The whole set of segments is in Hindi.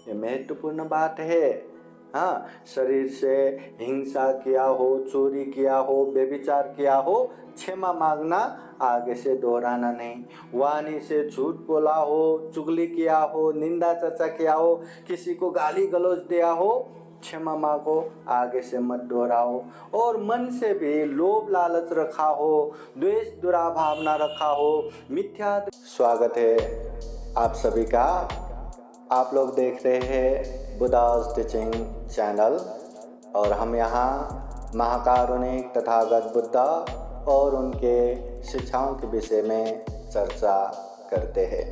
ये महत्वपूर्ण बात है। हाँ, शरीर से हिंसा किया हो, चोरी किया हो, व्यभिचार किया हो, क्षमा मांगना, आगे से दोहराना नहीं। वाणी से झूठ बोला हो, चुगली किया हो, निंदा चर्चा किया हो, किसी को गाली गलौज दिया हो, क्षमा मांगो, आगे से मत दोहराओ। और मन से भी लोभ लालच रखा हो, द्वेष दुराभावना रखा हो, मिथ्या। स्वागत है आप सभी का। आप लोग देख रहे हैं बुद्धा's टीचिंग चैनल और हम यहाँ महाकारुणिक तथागत बुद्ध और उनके शिक्षाओं के विषय में चर्चा करते हैं।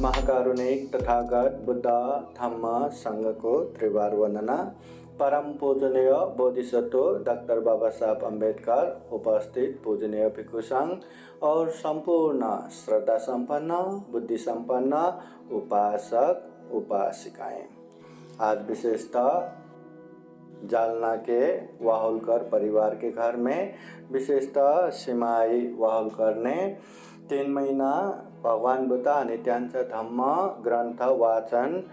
महाकारुणिक तथागत बुद्ध धम्म संघ को त्रिवार वंदना। परम पूजनीय बोधिसत्व डॉक्टर बाबा साहब अम्बेडकर, उपस्थित पूजनीय भिक्षु संघ और संपूर्ण श्रद्धा संपन्न, बुद्धि संपन्न उपासक उपासिकाएं, आज विशेषतः जालना के वाहुलकर परिवार के घर में, विशेषतः सिमाई वाहुलकर ने 3 महीना भगवान बुद्ध नित्यांश धम्म ग्रंथ वाचन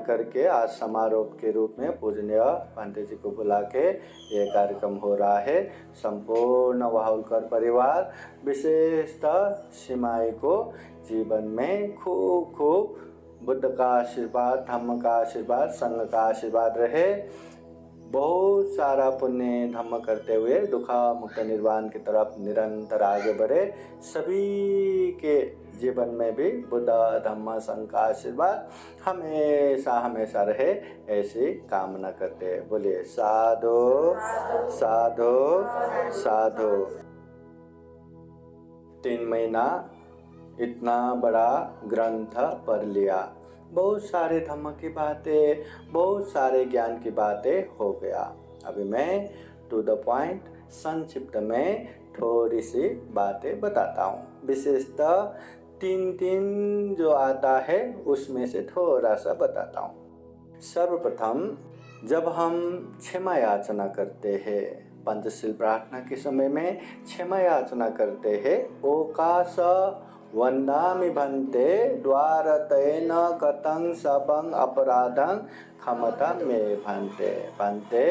करके आज समारोह के रूप में पूजनीय पंडित जी को बुला के ये कार्यक्रम हो रहा है। संपूर्ण वाहुलकर परिवार, विशेषतः सिमाई को जीवन में खूब खूब बुद्ध का आशीर्वाद, धम्म का आशीर्वाद, संघ का आशीर्वाद रहे। बहुत सारा पुण्य धम्म करते हुए दुखा मुक्त निर्वाण की तरफ निरंतर आगे बढ़े। सभी के जीवन में भी बुद्ध धम्म संघ का आशीर्वाद हमेशा हमेशा रहे, ऐसी कामना करते हैं। बोलिए साधु साधु साधु। 3 महीना इतना बड़ा ग्रंथ पढ़ लिया, बहुत सारे धम्म की बातें, बहुत सारे ज्ञान की बातें हो गया। अभी मैं टू द पॉइंट संक्षिप्त में थोड़ी सी बातें बताता हूँ। विशेषतः 3 जो आता है उसमें से थोड़ा सा बताता हूँ। सर्वप्रथम जब हम क्षमा याचना करते हैं, पंचशील प्रार्थना के समय में क्षमा याचना करते हैं, ओकाश वंदामि भन्ते द्वारतेन कतं सबं अपराधं क्षमता में भन्ते। भन्ते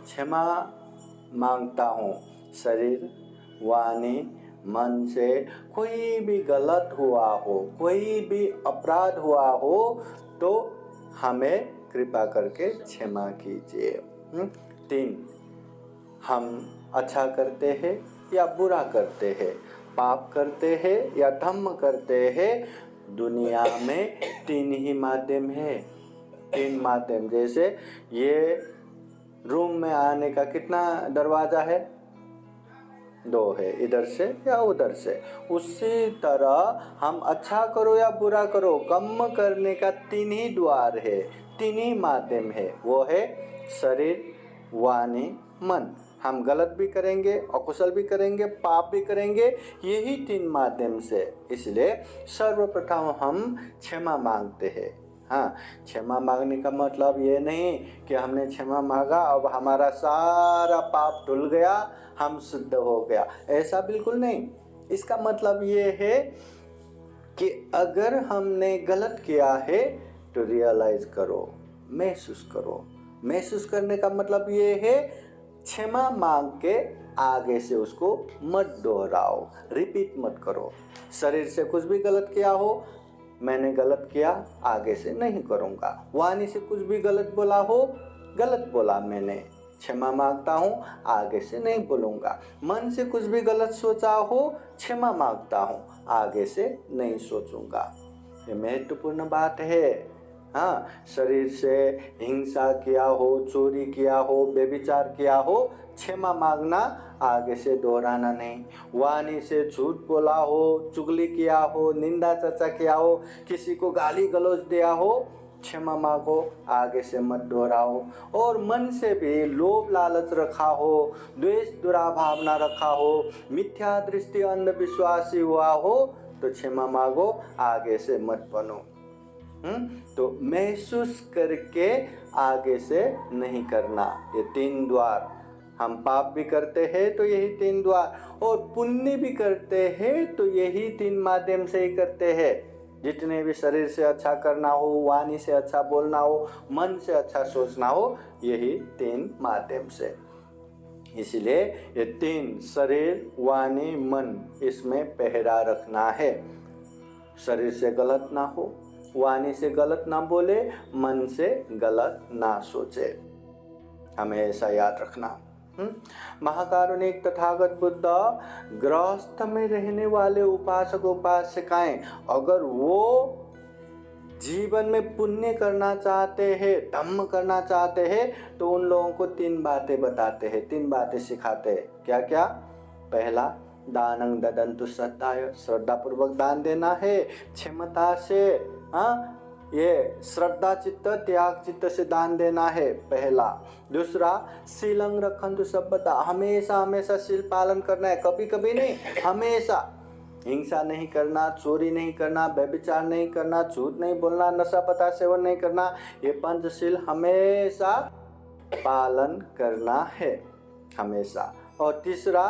क्षमा मांगता हूँ। शरीर, वाणी, मन से कोई भी गलत हुआ हो, कोई भी अपराध हुआ हो तो हमें कृपा करके क्षमा कीजिए। 3, हम अच्छा करते हैं या बुरा करते हैं, पाप करते हैं या धम्म करते हैं, दुनिया में 3 ही माध्यम है। 3 माध्यम, जैसे ये रूम में आने का कितना दरवाज़ा है? 2 है, इधर से या उधर से। उसी तरह हम अच्छा करो या बुरा करो, कर्म करने का 3 ही द्वार है, 3 ही माध्यम है। वो है शरीर, वाणी, मन। हम गलत भी करेंगे, अकुशल भी करेंगे, पाप भी करेंगे, यही 3 माध्यम से। इसलिए सर्वप्रथम हम क्षमा मांगते हैं। हाँ, क्षमा मांगने का मतलब ये नहीं कि हमने क्षमा मांगा अब हमारा सारा पाप धुल गया, हम शुद्ध हो गया, ऐसा बिल्कुल नहीं। इसका मतलब ये है कि अगर हमने गलत किया है तो रियलाइज करो, महसूस करो। महसूस करने का मतलब ये है क्षमा मांग के आगे से उसको मत दोहराओ, रिपीट मत करो। शरीर से कुछ भी गलत किया हो, मैंने गलत किया, आगे से नहीं करूँगा। वाणी से कुछ भी गलत बोला हो, गलत बोला मैंने, क्षमा मांगता हूँ, आगे से नहीं बोलूँगा। मन से कुछ भी गलत सोचा हो, क्षमा मांगता हूँ, आगे से नहीं सोचूंगा। ये महत्वपूर्ण बात है। हाँ, शरीर से हिंसा किया हो, चोरी किया हो, व्यभिचार किया हो, क्षमा मांगना, आगे से दोहराना नहीं। वाणी से झूठ बोला हो, चुगली किया हो, निंदा चर्चा किया हो, किसी को गाली गलौज दिया हो, क्षमा मांगो, आगे से मत दोहराओ। और मन से भी लोभ लालच रखा हो, द्वेष दुराभावना रखा हो, मिथ्या दृष्टि अंधविश्वासी हुआ हो तो क्षमा मांगो, आगे से मत बनो। तो महसूस करके आगे से नहीं करना। ये 3 द्वार, हम पाप भी करते हैं तो यही 3 द्वार, और पुण्य भी करते हैं तो यही 3 माध्यम से ही करते हैं। जितने भी शरीर से अच्छा करना हो, वाणी से अच्छा बोलना हो, मन से अच्छा सोचना हो, यही 3 माध्यम से। इसलिए ये 3 शरीर, वाणी, मन, इसमें पहरा रखना है। शरीर से गलत ना हो, वाणी से गलत ना बोले, मन से गलत ना सोचे, हमें ऐसा याद रखना। महाकारुणिक तथागत बुद्ध गृहस्थ में रहने वाले उपासक उपासिकाएं अगर वो जीवन में पुण्य करना चाहते हैं, धम्म करना चाहते हैं, तो उन लोगों को 3 बातें बताते हैं, 3 बातें सिखाते हैं। क्या क्या? पहला, दानं ददन्तु श्रद्धाय, श्रद्धा पूर्वक दान देना है, क्षमता से, ये श्रद्धा चित्त, त्याग चित्त से दान देना है, पहला। दूसरा, शीलं रखन्तु सर्वदा, हमेशा हमेशा शील पालन करना है, कभी कभी नहीं, हमेशा। हिंसा नहीं करना, चोरी नहीं करना, व्यभिचार नहीं करना, झूठ नहीं बोलना, नशा पता सेवन नहीं करना, ये पंचशील हमेशा पालन करना है, हमेशा। और तीसरा,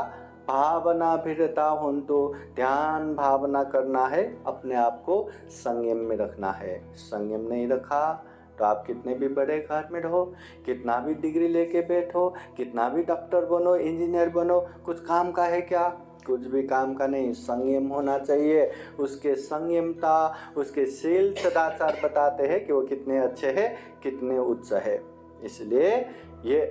भावना भिरता होन्तु, ध्यान भावना करना है, अपने आप को संयम में रखना है। संयम नहीं रखा तो आप कितने भी बड़े घर में रहो, कितना भी डिग्री लेके बैठो, कितना भी डॉक्टर बनो, इंजीनियर बनो, कुछ काम का है क्या? कुछ भी काम का नहीं। संयम होना चाहिए। उसके संयमता, उसके शील सदाचार बताते हैं कि वो कितने अच्छे हैं, कितने उच्च है। इसलिए ये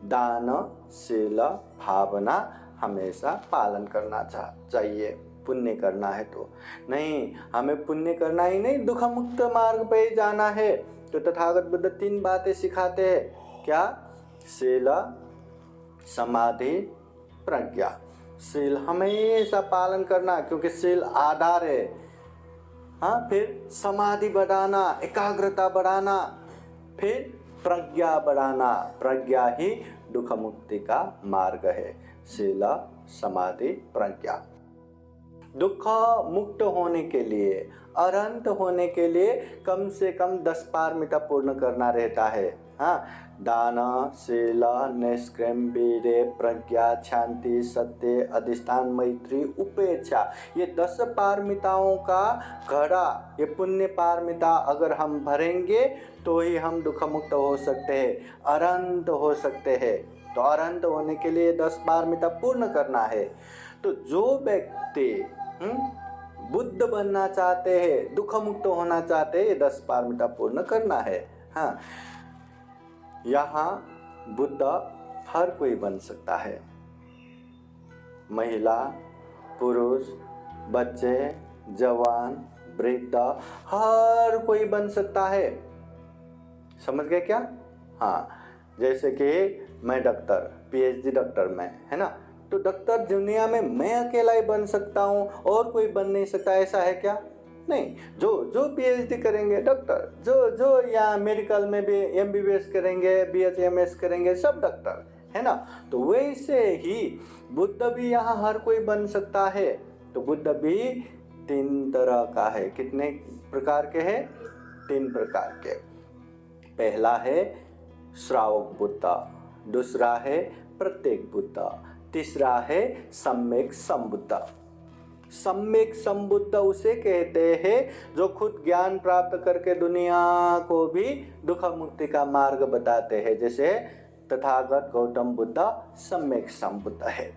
दान, शील, भावना हमेशा पालन करना चाहिए। पुण्य करना है तो नहीं, हमें पुण्य करना ही नहीं, दुख मुक्त मार्ग पे ही जाना है। तो तथागत बुद्ध 3 बातें सिखाते हैं। क्या? शील, समाधि, प्रज्ञा। शील हमेशा पालन करना, क्योंकि शील आधार है। फिर समाधि बढ़ाना, एकाग्रता बढ़ाना, फिर प्रज्ञा बढ़ाना। प्रज्ञा ही दुख मुक्ति का मार्ग है। शील, समाधि, प्रज्ञा। दुख मुक्त होने के लिए, अरहंत होने के लिए कम से कम 10 पारमिता पूर्ण करना रहता है। दान, शील, निष्क्रम, वीर्य, प्रज्ञा, शांति, सत्य, अधिष्ठान, मैत्री, उपेक्षा, ये 10 पारमिताओं का घड़ा, ये पुण्य पारमिता अगर हम भरेंगे तो ही हम दुख मुक्त हो सकते हैं, अरहंत हो सकते हैं। तो अरहंत होने के लिए 10 पारमिता पूर्ण करना है। तो जो व्यक्ति बुद्ध बनना चाहते हैं, दुख मुक्त होना चाहते हैं, ये 10 पारमिता पूर्ण करना है। यहाँ बुद्ध हर कोई बन सकता है, महिला, पुरुष, बच्चे, जवान, वृद्ध, हर कोई बन सकता है। समझ गए क्या? जैसे कि मैं डॉक्टर, PhD डॉक्टर मैं, है ना, तो डॉक्टर दुनिया में मैं अकेला ही बन सकता हूँ और कोई बन नहीं सकता, ऐसा है क्या? नहीं। जो PhD करेंगे डॉक्टर, जो यहाँ मेडिकल में भी MBBS करेंगे, BHMS करेंगे, सब डॉक्टर, है ना। तो वैसे ही बुद्ध भी यहाँ हर कोई बन सकता है। तो बुद्ध भी 3 तरह का है। कितने प्रकार के हैं? 3 प्रकार के। पहला है श्रावक बुद्ध, दूसरा है प्रत्येक बुद्ध, तीसरा है सम्यक संबुद्ध। सम्यक संबुद्ध उसे कहते हैं जो खुद ज्ञान प्राप्त करके दुनिया को भी दुख मुक्ति का मार्ग बताते हैं। जैसे तथागत गौतम बुद्ध सम्यक संबुद्ध है।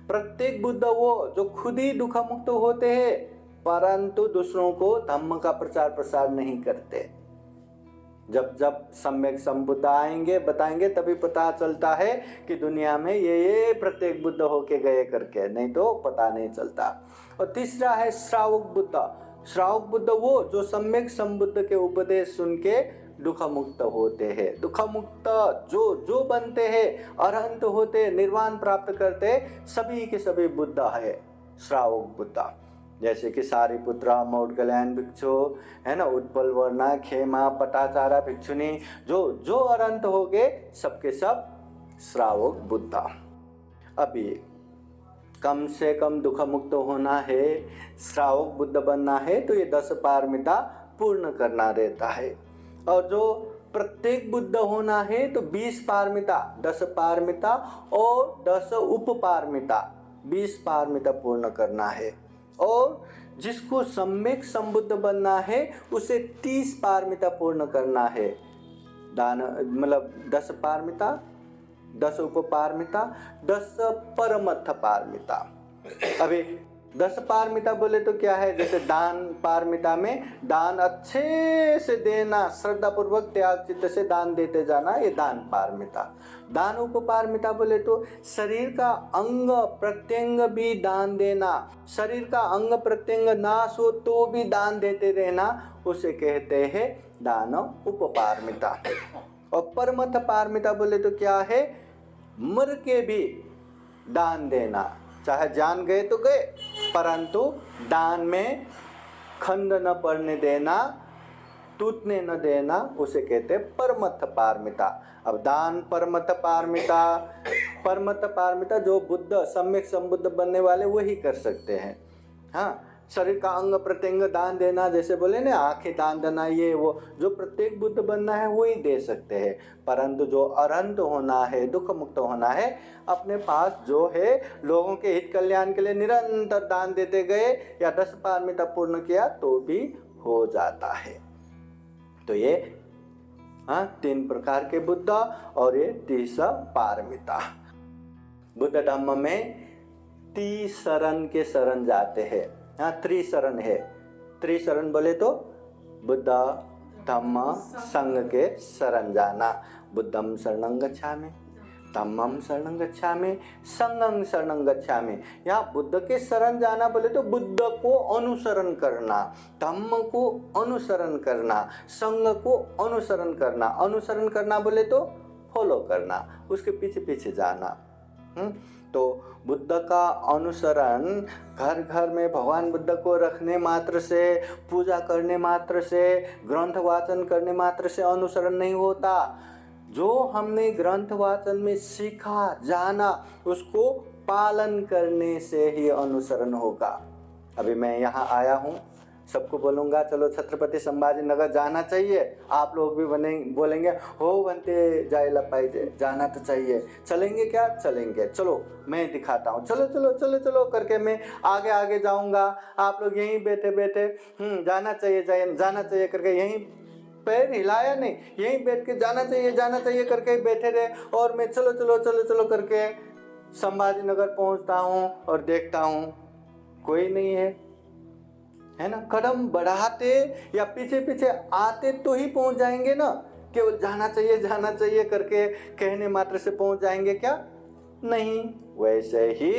प्रत्येक बुद्ध वो जो खुद ही दुख मुक्त होते हैं, परंतु दूसरों को धम्म का प्रचार प्रसार नहीं करते। जब सम्यक संबुद्ध आएंगे, बताएंगे, तभी पता चलता है कि दुनिया में ये प्रत्येक बुद्ध होके गए करके, नहीं तो पता नहीं चलता। और तीसरा है श्रावक बुद्ध। श्रावक बुद्ध वो जो सम्यक संबुद्ध के उपदेश सुन के दुख मुक्त होते हैं। दुख मुक्त जो बनते हैं, अरहंत होते, निर्वाण प्राप्त करते, सभी के सभी बुद्ध है श्रावक बुद्ध। जैसे कि सारिपुत्र, मौदगल्यायन भिक्षु, है ना, उत्पल वर्णा, खेमा, पटाचारा भिक्षुनी, जो अरहंत हो गए, सबके सब श्रावक बुद्ध। अभी कम से कम दुख मुक्त होना है, श्रावक बुद्ध बनना है, तो ये 10 पारमिता पूर्ण करना रहता है। और जो प्रत्येक बुद्ध होना है तो 20 पारमिता, 10 पारमिता और 10 उपपारमिता, 20 पारमिता पूर्ण करना है। और जिसको सम्यक संबुद्ध बनना है उसे 30 पारमिता पूर्ण करना है। दान मतलब 10 पारमिता, 10 उपपारमिता, 10 परमत्थ पारमिता। अभी 10 पारमिता बोले तो क्या है, जैसे दान पारमिता में दान अच्छे से देना, श्रद्धा पूर्वक त्याग चित्त से दान देते जाना, ये दान पारमिता। दान उपपारमिता बोले तो शरीर का अंग प्रत्यंग भी दान देना, शरीर का अंग प्रत्यंग नाश हो तो भी दान देते रहना, उसे कहते हैं दान उपपारमिता। और परमथ पारमिता बोले तो क्या है, मर के भी दान देना, चाहे जान गए तो गए परंतु दान में खंड न पड़ने देना, टूटने न देना, उसे कहते हैं परमथ पारमिता। अब दान परमथ पारमिता, परमथ पारमिता जो बुद्ध सम्यक संबुद्ध बनने वाले वही कर सकते हैं। हाँ, शरीर का अंग प्रत्यंग दान देना, जैसे बोले ना आंखें दान देना, ये वो जो प्रत्येक बुद्ध बनना है वही दे सकते हैं। परंतु जो अरहंत होना है, दुख मुक्त होना है, अपने पास जो है लोगों के हित कल्याण के लिए निरंतर दान देते गए या 10 पारमिता पूर्ण किया तो भी हो जाता है। तो ये 3 प्रकार के बुद्ध और ये 30 पारमिता। बुद्ध धम्म में 30 शरण के शरण जाते हैं। त्रिशरण है। त्रिशरण बोले तो बुद्ध धम्म संघ के शरण जाना। बुद्धं शरणं गच्छामि, धम्मं शरणं गच्छामि, संघं शरणं गच्छामि। यहाँ बुद्ध के शरण जाना बोले तो बुद्ध को अनुसरण करना, धम्म को अनुसरण करना, संघ को अनुसरण करना। अनुसरण करना बोले तो फॉलो करना, उसके पीछे पीछे जाना। तो बुद्ध का अनुसरण घर घर में भगवान बुद्ध को रखने मात्र से, पूजा करने मात्र से, ग्रंथ वाचन करने मात्र से अनुसरण नहीं होता। जो हमने ग्रंथ वाचन में सीखा जाना उसको पालन करने से ही अनुसरण होगा। अभी मैं यहाँ आया हूँ, सबको बोलूँगा चलो छत्रपति संभाजी नगर जाना चाहिए, आप लोग भी बोलेंगे हो बनते जाइला पाइजे, जाना तो चाहिए। चलेंगे क्या? चलेंगे, चलो मैं दिखाता हूँ, चलो चलो चलो चलो करके मैं आगे आगे जाऊँगा, आप लोग यहीं बैठे बैठे जाना चाहिए जाना चाहिए करके यहीं पैर हिलाया नहीं, यहीं बैठ के जाना चाहिए करके बैठे रहे, और मैं चलो चलो चलो चलो करके संभाजी नगर पहुँचता हूँ और देखता हूँ कोई नहीं है ना। कदम बढ़ाते या पीछे पीछे आते तो ही पहुंच जाएंगे ना, केवल जाना चाहिए करके कहने मात्र से पहुंच जाएंगे क्या? नहीं। वैसे ही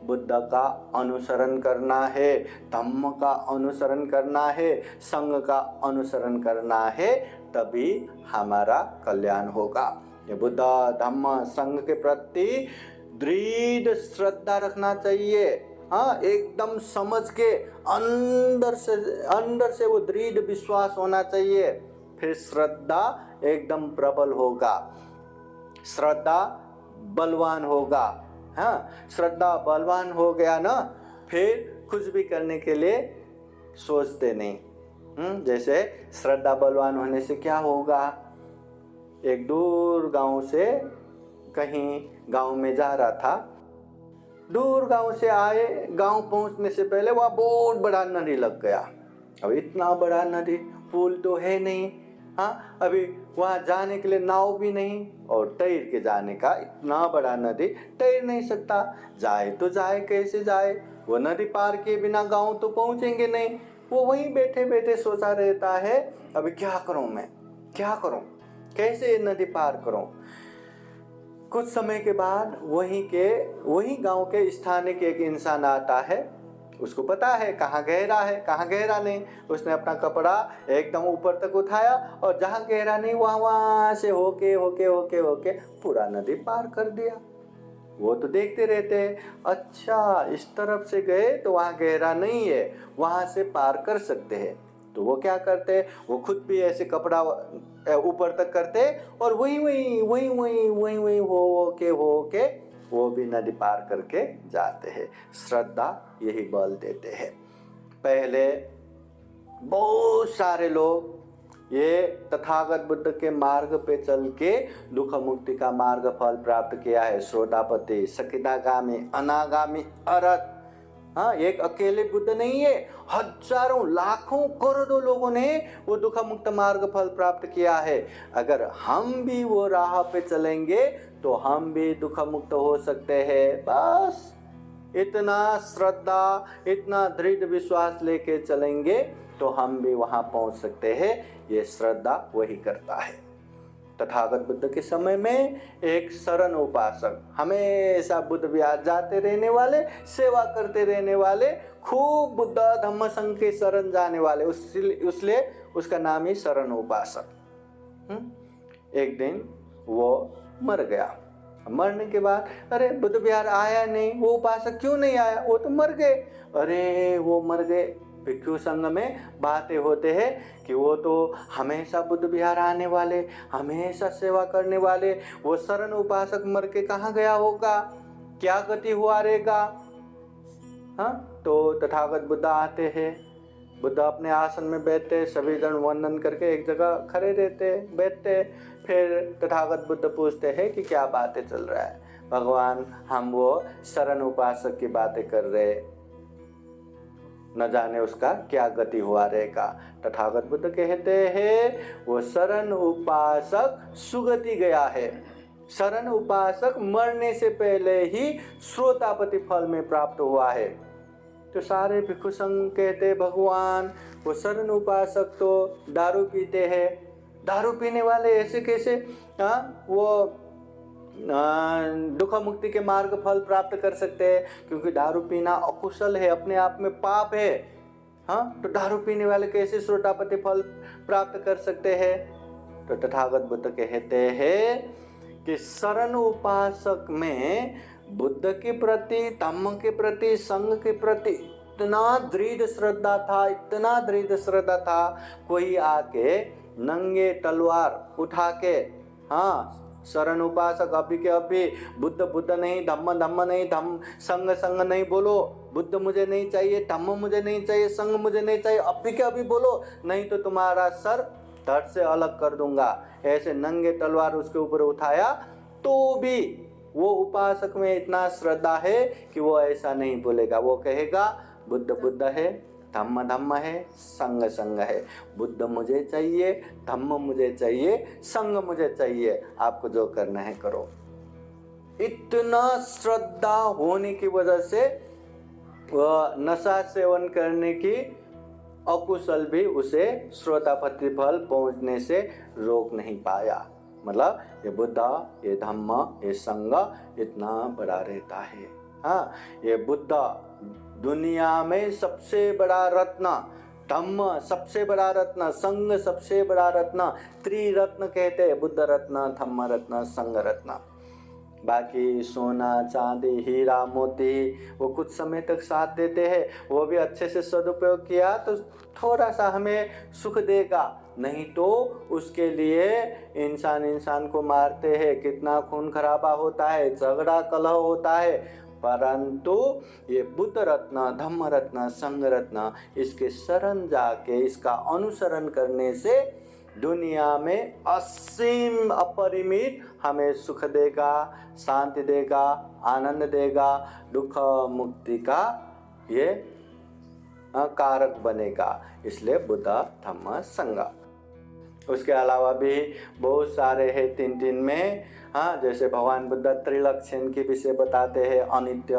बुद्ध का अनुसरण करना है, धम्म का अनुसरण करना है, संघ का अनुसरण करना है, तभी हमारा कल्याण होगा। ये बुद्ध धम्म संघ के प्रति दृढ़ श्रद्धा रखना चाहिए। हाँ, एकदम समझ के अंदर से वो दृढ़ विश्वास होना चाहिए, फिर श्रद्धा एकदम प्रबल होगा, श्रद्धा बलवान होगा। हाँ, श्रद्धा बलवान हो गया ना, फिर कुछ भी करने के लिए सोचते नहीं। जैसे श्रद्धा बलवान होने से क्या होगा, एक दूर गांव से कहीं गांव में जा रहा था, दूर गांव से आए, गांव पहुंचने से पहले वहाँ बहुत बड़ा नदी लग गया। अब इतना बड़ा नदी, पुल तो है नहीं, हाँ, अभी वहाँ जाने के लिए नाव भी नहीं, और तैर के जाने का, इतना बड़ा नदी तैर नहीं सकता, जाए तो जाए कैसे जाए, वो नदी पार किए बिना गांव तो पहुँचेंगे नहीं। वो वहीं बैठे बैठे सोचा रहता है अभी क्या करूँ मैं, क्या करूँ, कैसे नदी पार करूँ। कुछ समय के बाद वही गांव के स्थानीय के एक इंसान आता है, उसको पता है कहाँ गहरा है कहाँ गहरा नहीं। उसने अपना कपड़ा एकदम ऊपर तक उठाया और जहाँ गहरा नहीं वहाँ से होके होके होके होके पूरा नदी पार कर दिया। वो तो देखते रहते हैं, अच्छा इस तरफ से गए तो वहाँ गहरा नहीं है, वहाँ से पार कर सकते हैं। तो वो क्या करते, वो खुद भी ऐसे कपड़ा ऊपर तक करते और वही हो के वो भी नदी पार करके जाते हैं। श्रद्धा यही बल देते हैं। पहले बहुत सारे लोग ये तथागत बुद्ध के मार्ग पे चल के दुख मुक्ति का मार्ग फल प्राप्त किया है। श्रोतापति, सकिदागामी, अनागामी, अरहत। हाँ, एक अकेले बुद्ध नहीं है, हजारों लाखों करोड़ों लोगों ने वो दुख मुक्त मार्ग फल प्राप्त किया है। अगर हम भी वो राह पे चलेंगे तो हम भी दुख मुक्त हो सकते हैं। बस इतना श्रद्धा, इतना दृढ़ विश्वास लेके चलेंगे तो हम भी वहां पहुंच सकते हैं। ये श्रद्धा वही करता है। तथागत बुद्ध के समय में एक शरण उपासक, हमेशा बुद्ध विहार जाते रहने वाले, सेवा करते रहने वाले, खूब बुद्ध धम्म संघ के शरण जाने वाले, उसलिए उसका नाम ही शरण उपासक। एक दिन वो मर गया। मरने के बाद अरे बुद्ध विहार आया नहीं, वो उपासक क्यों नहीं आया, वो तो मर गए। अरे वो मर गए। भिक्षु संघ में बातें होते हैं कि वो तो हमेशा बुद्ध विहार आने वाले, हमेशा सेवा करने वाले, वो शरण उपासक मर के कहाँ गया होगा, क्या गति हुआ रहेगा। हाँ, तो तथागत बुद्ध आते हैं। बुद्ध अपने आसन में बैठते, सभी जन वंदन करके एक जगह खड़े रहते, बैठते। फिर तथागत बुद्ध पूछते हैं कि क्या बातें चल रहा है। भगवान, हम वो शरण उपासक की बातें कर रहे, न जाने उसका क्या गति हुआ रहेगा। तथागत बुद्ध कहते हैं वो शरण उपासक सुगति गया है। शरण उपासक मरने से पहले ही श्रोतापति फल में प्राप्त हुआ है। तो सारे भिक्षु संघ कहते, भगवान वो शरण उपासक तो दारू पीते हैं, दारू पीने वाले ऐसे कैसे वो दुख मुक्ति के मार्ग फल प्राप्त कर सकते हैं, क्योंकि दारू पीना अकुशल है, अपने आप में पाप है। हाँ, तो दारू पीने वाले कैसे श्रोतापति फल प्राप्त कर सकते हैं। तो तथागत बुद्ध कहते हैं कि शरण उपासक में बुद्ध के प्रति, धम्म के प्रति, संघ के प्रति इतना दृढ़ श्रद्धा था, इतना दृढ़ श्रद्धा था, कोई आके नंगे तलवार उठा के, हाँ, शरण उपासक अभी के अभी बुद्ध बुद्ध नहीं, धम्म धम्म नहीं, धम्म संग संग नहीं बोलो, बुद्ध मुझे नहीं चाहिए, धम्म मुझे नहीं चाहिए, संग मुझे नहीं चाहिए, अभी के अभी बोलो, नहीं तो तुम्हारा सर धड़ से अलग कर दूंगा। ऐसे नंगे तलवार उसके ऊपर उठाया, तो भी वो उपासक में इतना श्रद्धा है कि वो ऐसा नहीं बोलेगा। वो कहेगा बुद्ध बुद्ध है, धम्म धम्म है, संग संग है, बुद्ध मुझे चाहिए, धम्म मुझे चाहिए, संग मुझे चाहिए, आपको जो करना है करो। इतना श्रद्धा होने की वजह से वह नशा सेवन करने की अकुशल भी उसे श्रोतापति फल पहुंचने से रोक नहीं पाया। मतलब ये बुद्ध, ये धम्म, ये संग इतना बड़ा रहता है। हाँ, ये बुद्ध दुनिया में सबसे बड़ा रत्न, धम्म सबसे बड़ा रत्न, संग सबसे बड़ा रत्न, त्रिरत्न कहते हैं, बुद्ध रत्न, धम्म रत्न, संग रत्न। बाकी सोना चांदी हीरा मोती वो कुछ समय तक साथ देते हैं, वो भी अच्छे से सदुपयोग किया तो थोड़ा सा हमें सुख देगा, नहीं तो उसके लिए इंसान को मारते हैं, कितना खून खराबा होता है, झगड़ा कलह होता है। परंतु ये बुद्ध रत्न, धम्म रत्न, संग रत्न, इसके शरण जाके इसका अनुसरण करने से दुनिया में असीम अपरिमित हमें सुख देगा, शांति देगा, आनंद देगा, दुख मुक्ति का ये कारक बनेगा। इसलिए बुद्ध धम्म संग। उसके अलावा भी बहुत सारे हैं, तीन में। हाँ, जैसे भगवान बुद्ध त्रिलक्षण के विषय बताते हैं, अनित्य,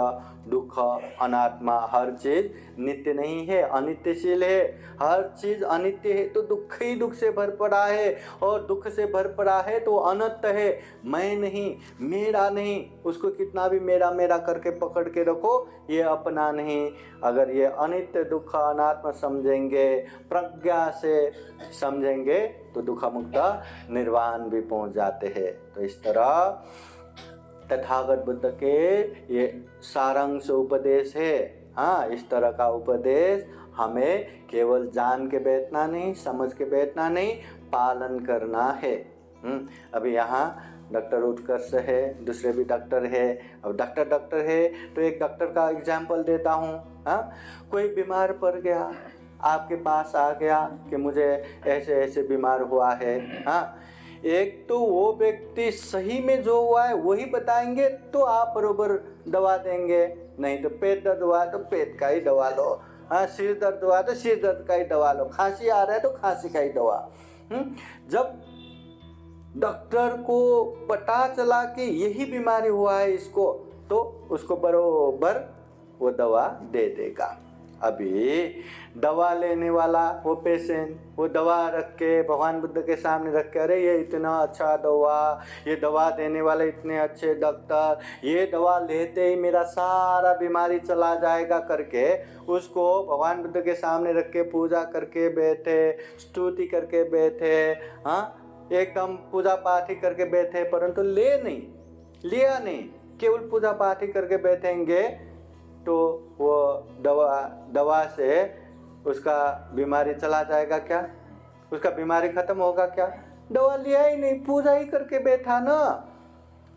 दुख, अनात्मा, हर चीज नित्य नहीं है, अनित्यशील है। हर चीज अनित्य है तो दुख ही दुख से भर पड़ा है, और दुख से भर पड़ा है तो अनंत है। मैं नहीं, मेरा नहीं, उसको कितना भी मेरा मेरा करके पकड़ के रखो, ये अपना नहीं। अगर ये अनित्य, दुख, अनात्मा समझेंगे, प्रज्ञा से समझेंगे तो दुख मुक्त निर्वाण भी पहुंच जाते हैं। तो इस तरह तथागत बुद्ध के ये सारांश उपदेश है। हाँ, इस तरह का उपदेश हमें केवल जान के बैठना नहीं, समझ के बैठना नहीं, पालन करना है। अभी यहाँ डॉक्टर उत्कर्ष है, दूसरे भी डॉक्टर है। अब डॉक्टर है तो एक डॉक्टर का एग्जाम्पल देता हूँ। हाँ, कोई बीमार पड़ गया, आपके पास आ गया कि मुझे ऐसे ऐसे बीमार हुआ है, हाँ, एक तो वो व्यक्ति सही में जो हुआ है वही बताएंगे तो आप बरोबर दवा देंगे, नहीं तो पेट दर्द हुआ है तो पेट का ही दवा लो, हाँ, सिर दर्द हुआ है तो सिर दर्द का ही दवा लो, खांसी आ रहा है तो खांसी का ही दवा। जब डॉक्टर को पता चला कि यही बीमारी हुआ है इसको, तो उसको बरोबर वो दवा दे देगा। अभी दवा लेने वाला वो पेशेंट वो दवा रख के भगवान बुद्ध के सामने रख के, अरे ये इतना अच्छा दवा, ये दवा देने वाले इतने अच्छे डॉक्टर, ये दवा लेते ही मेरा सारा बीमारी चला जाएगा करके उसको भगवान बुद्ध के सामने रख के पूजा करके बैठे, स्तुति करके बैठे, हाँ, एकदम पूजा पाठ ही करके बैठे, परंतु लिया नहीं, केवल पूजा पाठ ही करके बैठेंगे तो वो दवा से उसका बीमारी चला जाएगा क्या? उसका बीमारी खत्म होगा क्या? दवा लिया ही नहीं, पूजा ही करके बैठा ना।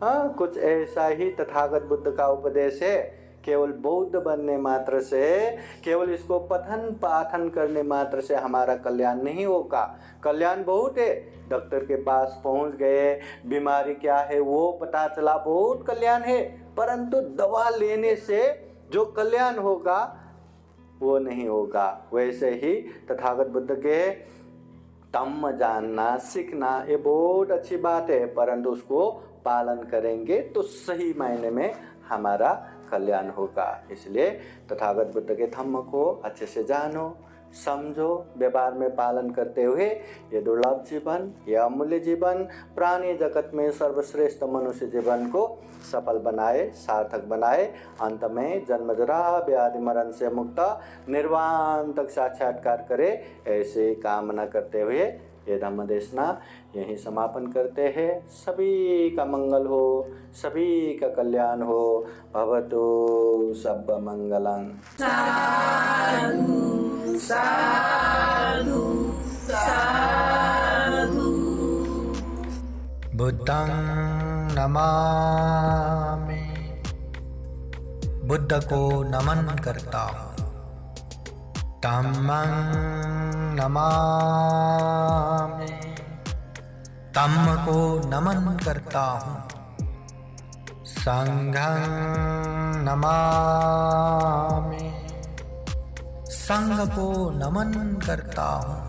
हाँ, कुछ ऐसा ही तथागत बुद्ध का उपदेश है। केवल बौद्ध बनने मात्र से, केवल इसको पठन पाठन करने मात्र से हमारा कल्याण नहीं होगा। कल्याण बहुत है, डॉक्टर के पास पहुंच गए, बीमारी क्या है वो पता चला, बहुत कल्याण है, परंतु दवा लेने से जो कल्याण होगा वो नहीं होगा। वैसे ही तथागत बुद्ध के धम्म जानना, सीखना ये बहुत अच्छी बात है, परंतु उसको पालन करेंगे तो सही मायने में हमारा कल्याण होगा। इसलिए तथागत बुद्ध के धम्म को अच्छे से जानो, समझो, व्यवहार में पालन करते हुए ये दुर्लभ जीवन, यह अमूल्य जीवन, प्राणी जगत में सर्वश्रेष्ठ मनुष्य जीवन को सफल बनाए, सार्थक बनाए, अंत में जन्म जरा व्याधि मरण से मुक्त निर्वाण तक साक्षात्कार करे, ऐसे कामना करते हुए ये धम्म देशना यहीं समापन करते हैं। सभी का मंगल हो, सभी का कल्याण हो। भवतु सब मंगलं। साधु साधु साधु। बुद्धं नमामि, बुद्ध को नमन करता हूँ। धम्मं नमामि, धम्म को नमन करता हूँ। संघं नमामि, संघ को नमन करता हूँ।